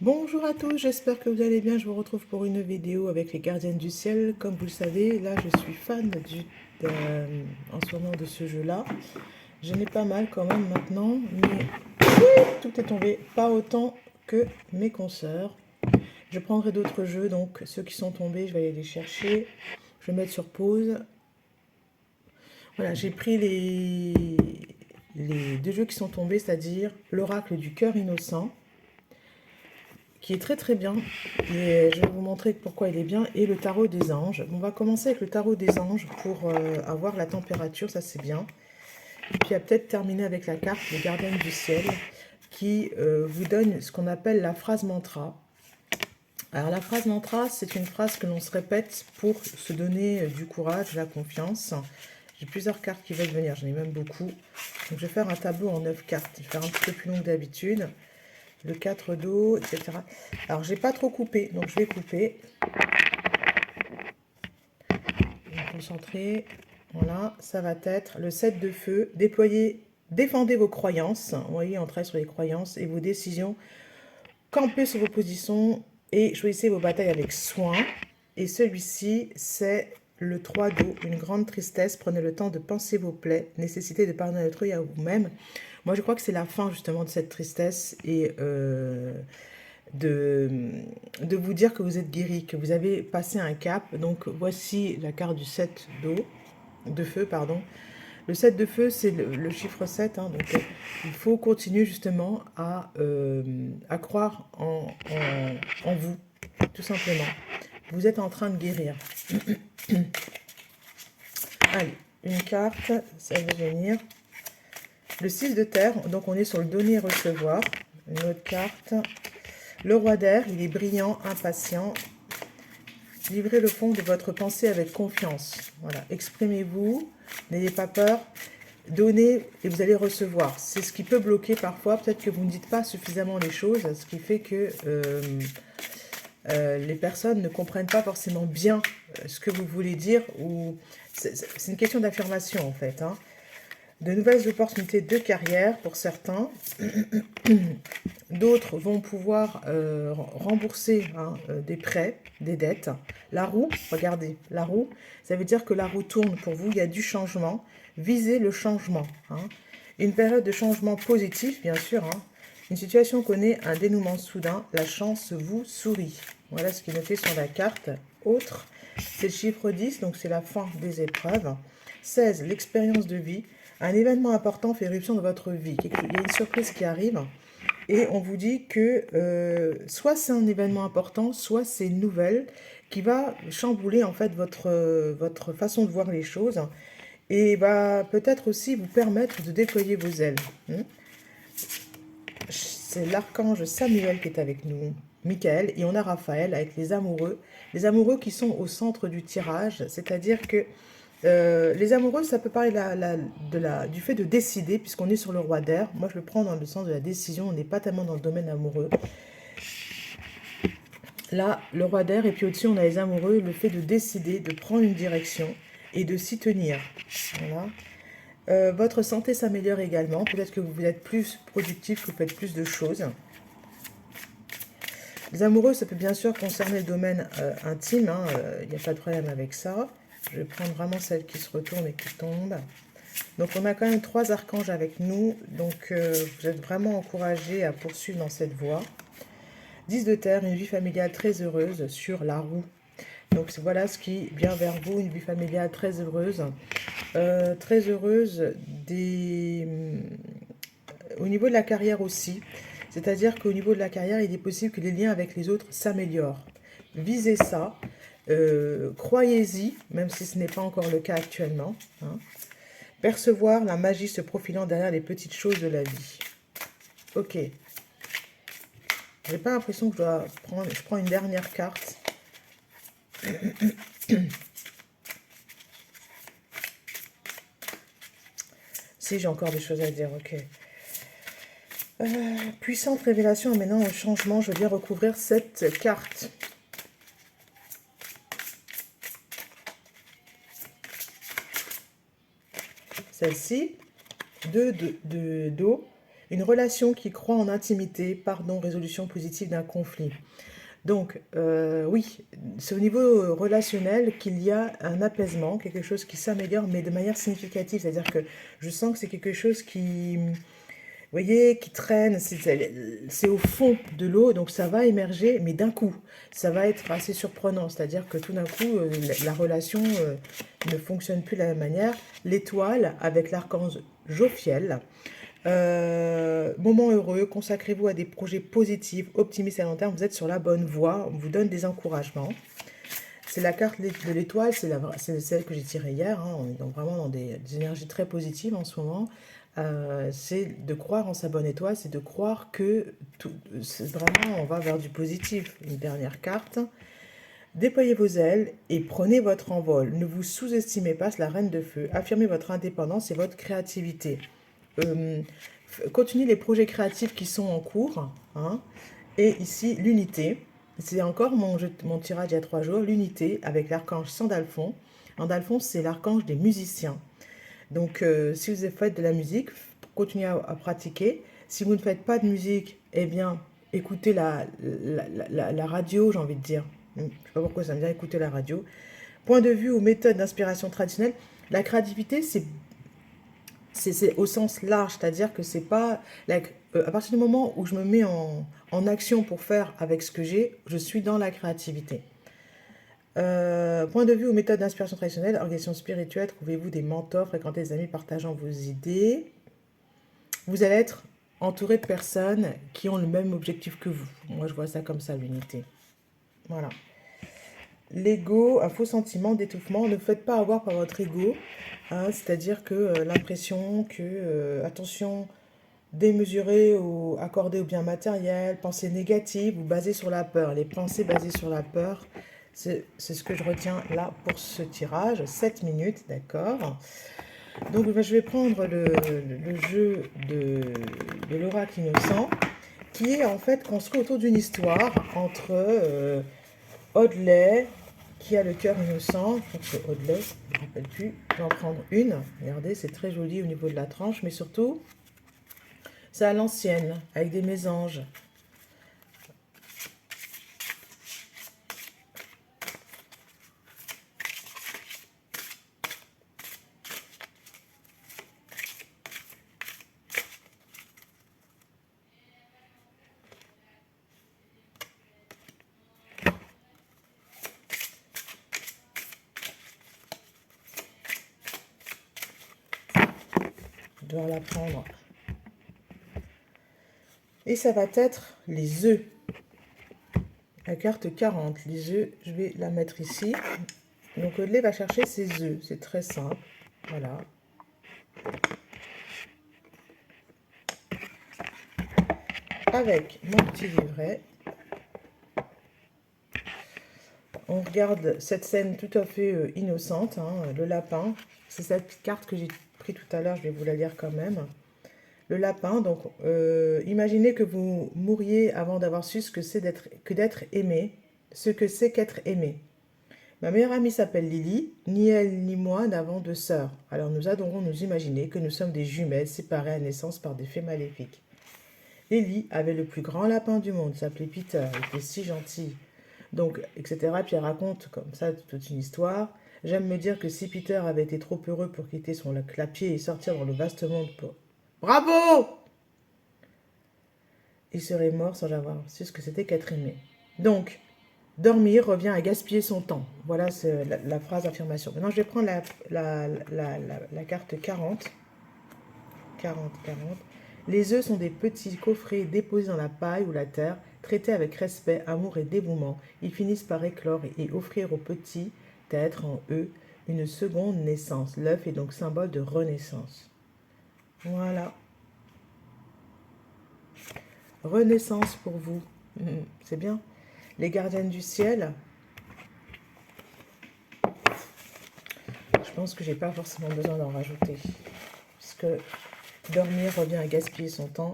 Bonjour à tous, j'espère que vous allez bien. Je vous retrouve pour une vidéo avec les gardiennes du ciel. Comme vous le savez, là je suis fan en ce moment de ce jeu-là. J'en ai pas mal quand même maintenant, mais tout est tombé. Pas autant que mes consoeurs. Je prendrai d'autres jeux, donc ceux qui sont tombés, je vais aller les chercher. Je vais mettre sur pause. Voilà, j'ai pris les deux jeux qui sont tombés, c'est-à-dire l'Oracle du cœur innocent, qui est très très bien. Et je vais vous montrer pourquoi il est bien. Et le tarot des anges. On va commencer avec le tarot des anges pour avoir la température, ça c'est bien. Et puis à peut-être terminer avec la carte des gardiennes du ciel qui vous donne ce qu'on appelle la phrase mantra. Alors la phrase mantra, c'est une phrase que l'on se répète pour se donner du courage, de la confiance. J'ai plusieurs cartes qui veulent venir, j'en ai même beaucoup. Donc je vais faire un tableau en 9 cartes. Je vais faire un petit peu plus long que d'habitude. Le 4 d'eau, etc. Alors, j'ai pas trop coupé, donc je vais couper. Je vais me concentrer. Voilà, ça va être le 7 de feu. Déployez, défendez vos croyances. Vous voyez, on travaille sur les croyances et vos décisions. Campez sur vos positions et choisissez vos batailles avec soin. Et celui-ci, c'est le 3 d'eau, une grande tristesse. Prenez le temps de penser vos plaies. Nécessité de pardonner à autrui et à vous-même. Moi, je crois que c'est la fin justement de cette tristesse et de, de vous dire que vous êtes guéri, que vous avez passé un cap. Donc, voici la carte du 7 d'eau, de feu, pardon. Le 7 de feu, c'est le chiffre 7, hein, donc il faut continuer justement à croire en vous, tout simplement. Vous êtes en train de guérir. Allez, une carte, ça va venir. Le 6 de terre, donc on est sur le donner et recevoir. Une autre carte. Le roi d'air, il est brillant, impatient. Livrez le fond de votre pensée avec confiance. Voilà, exprimez-vous, n'ayez pas peur. Donnez et vous allez recevoir. C'est ce qui peut bloquer parfois. Peut-être que vous ne dites pas suffisamment les choses, ce qui fait que les personnes ne comprennent pas forcément bien ce que vous voulez dire. C'est une question d'affirmation en fait, hein. De nouvelles opportunités de carrière pour certains. D'autres vont pouvoir rembourser des prêts, des dettes. La roue, regardez, la roue, ça veut dire que la roue tourne pour vous, il y a du changement. Visez le changement, hein. Une période de changement positif, bien sûr, hein. Une situation connaît un dénouement soudain, la chance vous sourit. Voilà ce qui est noté sur la carte. Autre, c'est le chiffre 10, donc c'est la fin des épreuves. 16, l'expérience de vie. Un événement important fait éruption dans votre vie. Il y a une surprise qui arrive. Et on vous dit que soit c'est un événement important, soit c'est une nouvelle qui va chambouler en fait votre façon de voir les choses et va peut-être aussi vous permettre de déployer vos ailes. C'est l'archange Samuel qui est avec nous, Michael, et on a Raphaël avec les amoureux qui sont au centre du tirage, c'est-à-dire que les amoureux, ça peut parler du fait de décider, puisqu'on est sur le roi d'air. Moi, je le prends dans le sens de la décision, on n'est pas tellement dans le domaine amoureux. Là, le roi d'air, et puis au-dessus, on a les amoureux, le fait de décider, de prendre une direction et de s'y tenir. Voilà. Votre santé s'améliore également. Peut-être que vous êtes plus productif, que vous faites plus de choses. Les amoureux, ça peut bien sûr concerner le domaine intime. Il n'y a pas de problème avec ça. Je vais prendre vraiment celle qui se retourne et qui tombe. Donc on a quand même 3 archanges avec nous. Donc vous êtes vraiment encouragés à poursuivre dans cette voie. 10 de terre, une vie familiale très heureuse sur la roue. Donc voilà ce qui vient vers vous, une vie familiale très heureuse. Très heureuse au niveau de la carrière aussi. C'est-à-dire qu'au niveau de la carrière, il est possible que les liens avec les autres s'améliorent. Visez ça. Croyez-y, même si ce n'est pas encore le cas actuellement, hein. Percevoir la magie se profilant derrière les petites choses de la vie. Ok. J'ai pas l'impression que je dois prendre... Je prends une dernière carte. Si, j'ai encore des choses à dire, ok. Puissante révélation maintenant au changement. Je viens recouvrir cette carte. Celle-ci, d'eau, Une relation qui croit en intimité, pardon, résolution positive d'un conflit. Donc, oui, c'est au niveau relationnel qu'il y a un apaisement, quelque chose qui s'améliore, mais de manière significative. C'est-à-dire que je sens que c'est quelque chose qui, vous voyez, qui traîne, c'est au fond de l'eau, donc ça va émerger, mais d'un coup, ça va être assez surprenant. C'est-à-dire que tout d'un coup, la relation ne fonctionne plus de la même manière. L'étoile avec l'archange Jophiel. Moment heureux, consacrez-vous à des projets positifs, optimistes à long terme, vous êtes sur la bonne voie, on vous donne des encouragements. C'est la carte de l'étoile, c'est celle que j'ai tirée hier, hein, on est donc vraiment dans des énergies très positives en ce moment. C'est de croire en sa bonne étoile, c'est de croire que vraiment on va vers du positif. Une dernière carte. Déployez vos ailes et prenez votre envol. Ne vous sous-estimez pas, c'est la reine de feu. Affirmez votre indépendance et votre créativité. Euh, Continuez les projets créatifs qui sont en cours. Hein. Et ici, l'unité. C'est encore mon tirage il y a 3 jours. L'unité avec l'archange Sandalphon. Sandalphon, c'est l'archange des musiciens. Donc, si vous faites de la musique, continuez à pratiquer. Si vous ne faites pas de musique, eh bien, écoutez la radio, j'ai envie de dire. Je ne sais pas pourquoi ça me vient écouter la radio. Point de vue ou méthode d'inspiration traditionnelle, la créativité, c'est au sens large, c'est-à-dire que c'est pas... à partir du moment où je me mets en action pour faire avec ce que j'ai, je suis dans la créativité. Point de vue ou méthode d'inspiration traditionnelle, organisation spirituelle, trouvez-vous des mentors, fréquentez des amis partageant vos idées. Vous allez être entouré de personnes qui ont le même objectif que vous. Moi, je vois ça comme ça, l'unité. Voilà. L'ego, un faux sentiment d'étouffement. Ne faites pas avoir par votre ego. Hein, c'est-à-dire que l'impression que, attention, démesuré ou accordé au bien matériel, pensée négative ou basée sur la peur. Les pensées basées sur la peur, c'est ce que je retiens là pour ce tirage. 7 minutes, d'accord. Donc je vais prendre le jeu de l'oracle innocent, qui est en fait construit autour d'une histoire entre Audley, qui a le cœur innocent. Je crois que c'est Audley, je ne me rappelle plus. Je vais en prendre une. Regardez, c'est très joli au niveau de la tranche, mais surtout, c'est à l'ancienne, avec des mésanges. Je dois la prendre. Et ça va être les œufs. La carte 40. Les œufs, je vais la mettre ici. Donc Audley va chercher ses œufs. C'est très simple. Voilà. Avec mon petit livret, on regarde cette scène tout à fait innocente. Hein, le lapin. C'est cette carte que j'ai prise tout à l'heure. Je vais vous la lire quand même. Le lapin, donc imaginez que vous mouriez avant d'avoir su ce que c'est d'être aimé, ce que c'est qu'être aimé. Ma meilleure amie s'appelle Lily, ni elle ni moi n'avons de sœurs. Alors nous adorons nous imaginer que nous sommes des jumelles séparées à naissance par des fées maléfiques. Lily avait le plus grand lapin du monde, s'appelait Peter, il était si gentil. Donc, etc. Puis elle raconte comme ça toute une histoire. J'aime me dire que si Peter avait été trop heureux pour quitter son clapier et sortir dans le vaste monde pour... Bravo! Il serait mort sans avoir su ce que c'était qu'être aimé. Donc, dormir revient à gaspiller son temps. Voilà la phrase d'affirmation. Maintenant, je vais prendre la carte 40. 40. Les œufs sont des petits coffrets déposés dans la paille ou la terre, traités avec respect, amour et dévouement. Ils finissent par éclore et offrir au petit être en eux une seconde naissance. L'œuf est donc symbole de renaissance. Voilà. Renaissance pour vous. C'est bien. Les gardiennes du ciel. Je pense que j'ai pas forcément besoin d'en rajouter. Parce que dormir revient à gaspiller son temps.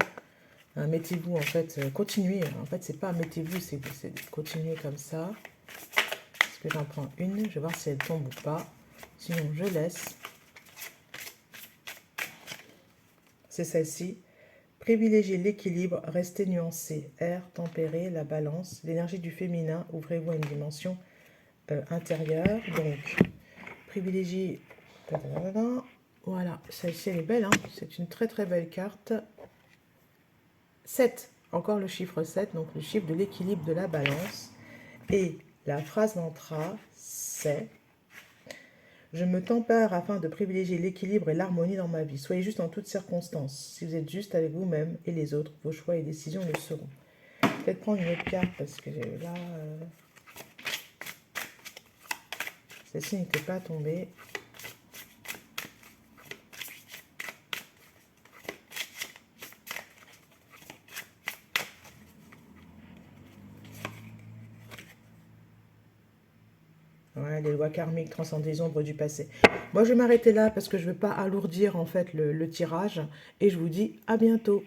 Mettez-vous en fait, continuez. En fait, c'est pas mettez-vous, c'est continuer comme ça. Est-ce que j'en prends une? Je vais voir si elle tombe ou pas. Sinon, je laisse. C'est celle-ci. Privilégiez l'équilibre, restez nuancé. Air, tempéré, la balance, l'énergie du féminin, ouvrez-vous à une dimension intérieure. Donc, privilégiez... Voilà, celle-ci elle est belle, hein, c'est une très très belle carte. 7, encore le chiffre 7, donc le chiffre de l'équilibre de la balance. Et la phrase mantra, c'est: je me tempère afin de privilégier l'équilibre et l'harmonie dans ma vie. Soyez juste en toutes circonstances. Si vous êtes juste avec vous-même et les autres, vos choix et décisions le seront. Peut-être prendre une autre carte parce que là, celle-ci n'était pas tombée. Ouais, les lois karmiques transcendent les ombres du passé. Moi, je vais m'arrêter là parce que je ne veux pas alourdir en fait le tirage. Et je vous dis à bientôt.